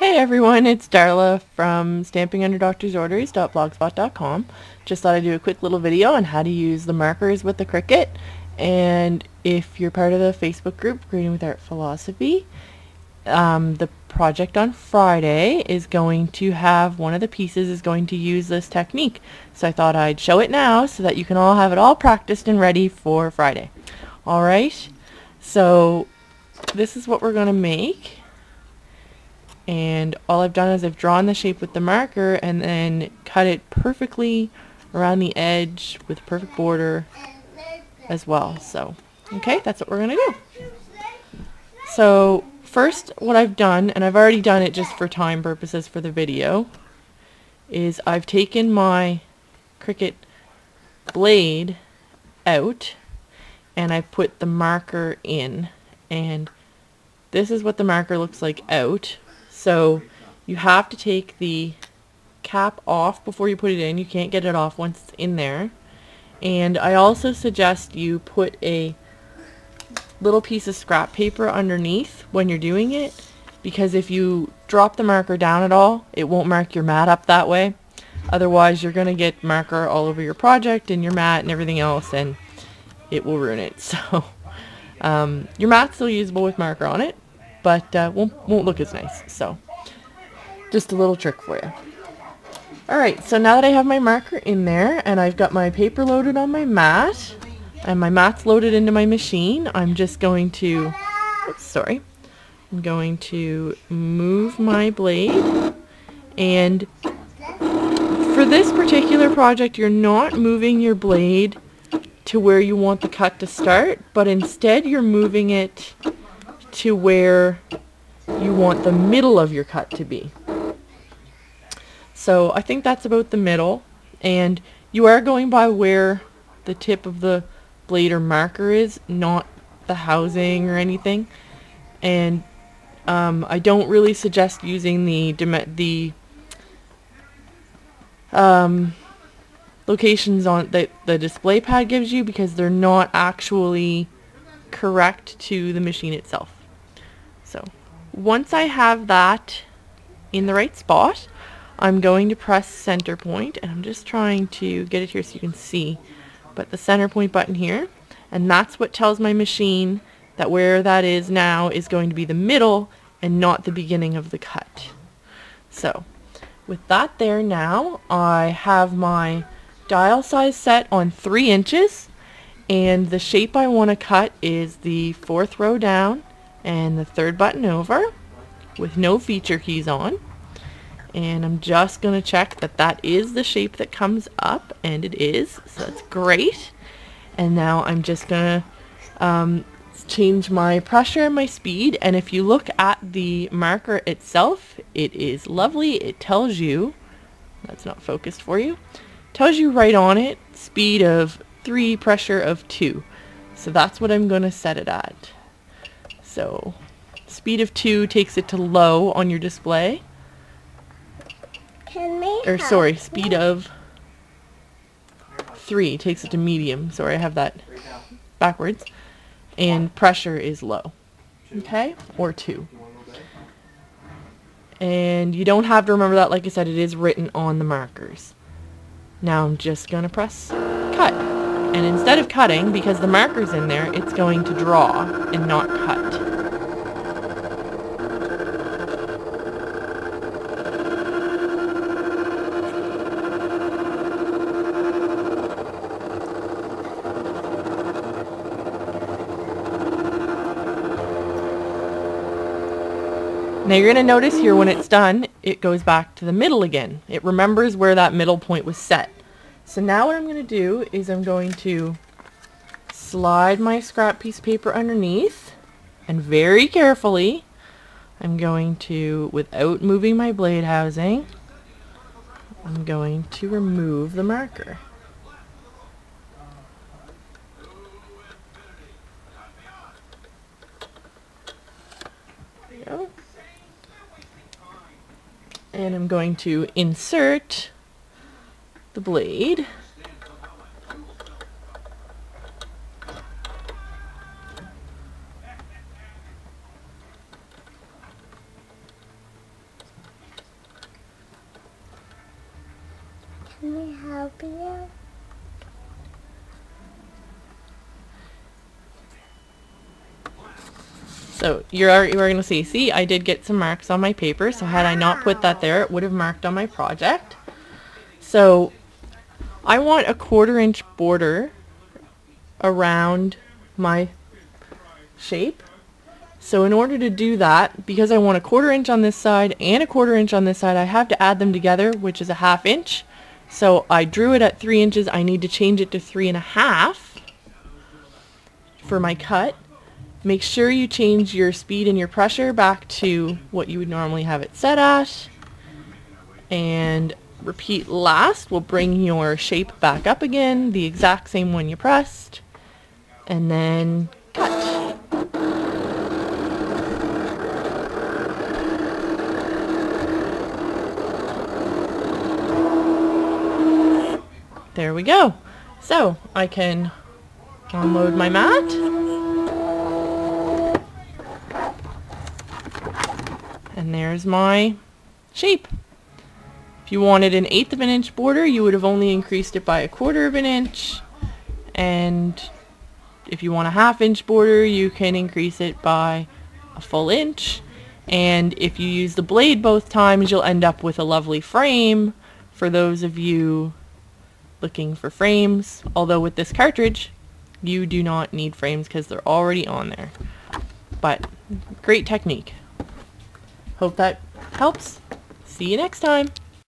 Hey everyone, it's Darla from stampingunderdoctorsorders.blogspot.com. Just thought I'd do a quick little video on how to use the markers with the Cricut. And if you're part of the Facebook group, Grading with Art Philosophy, the project on Friday is going to have one of the pieces is going to use this technique. So I thought I'd show it now so that you can all have it all practiced and ready for Friday. Alright, so this is what we're going to make. And all I've done is I've drawn the shape with the marker and then cut it perfectly around the edge with a perfect border as well. So, okay, that's what we're going to do. So, first what I've done, and I've already done it just for time purposes for the video, is I've taken my Cricut blade out and I've put the marker in. And this is what the marker looks like out. So you have to take the cap off before you put it in. You can't get it off once it's in there. And I also suggest you put a little piece of scrap paper underneath when you're doing it, because if you drop the marker down at all, it won't mark your mat up that way. Otherwise you're going to get marker all over your project and your mat and everything else, and it will ruin it. So your mat's still usable with marker on it, but won't look as nice. So just a little trick for you. Alright, so now that I have my marker in there and I've got my paper loaded on my mat and my mat's loaded into my machine, I'm just going to, I'm going to move my blade. And for this particular project, you're not moving your blade to where you want the cut to start, but instead you're moving it to where you want the middle of your cut to be. So I think that's about the middle, and you are going by where the tip of the blade or marker is, not the housing or anything. And I don't really suggest using the locations on that the display pad gives you, because they're not actually correct to the machine itself. So once I have that in the right spot, I'm going to press center point, and I'm just trying to get it here so you can see, but the center point button here, and that's what tells my machine that where that is now is going to be the middle and not the beginning of the cut. So with that there, now I have my dial size set on 3 inches, and the shape I want to cut is the 4th row down and the 3rd button over with no feature keys on. And I'm just going to check that that is the shape that comes up, and it is, so that's great. And now I'm just going to change my pressure and my speed, and if you look at the marker itself, it is lovely. It tells you, that's not focused for you, tells you right on it, speed of 3, pressure of 2. So that's what I'm going to set it at. So speed of 2 takes it to low on your display. Speed of 3 takes it to medium. Sorry, I have that backwards. And pressure is low. Okay? Or 2. And you don't have to remember that. Like I said, it is written on the markers. Now I'm just going to press cut. And instead of cutting, because the marker's in there, it's going to draw and not cut. Now you're going to notice here when it's done, it goes back to the middle again. It remembers where that middle point was set. So now what I'm going to do is I'm going to slide my scrap piece of paper underneath, and very carefully I'm going to, without moving my blade housing, I'm going to remove the marker. There we go. And I'm going to insert the blade. Can I help you? So you are going to see, I did get some marks on my paper, so had I not put that there, it would have marked on my project. So I want a 1/4 inch border around my shape. So in order to do that, because I want a 1/4 inch on this side and a 1/4 inch on this side, I have to add them together, which is a 1/2 inch. So I drew it at 3 inches. I need to change it to 3.5 for my cut. Make sure you change your speed and your pressure back to what you would normally have it set at. And repeat last will bring your shape back up again, the exact same one you pressed. And then cut. There we go. So I can unload my mat. And there's my shape. If you wanted an 1/8 of an inch border, you would have only increased it by 1/4 of an inch. And if you want a 1/2 inch border, you can increase it by a full inch. And if you use the blade both times, you'll end up with a lovely frame for those of you looking for frames. Although with this cartridge, you do not need frames because they're already on there. But great technique. Hope that helps. See you next time.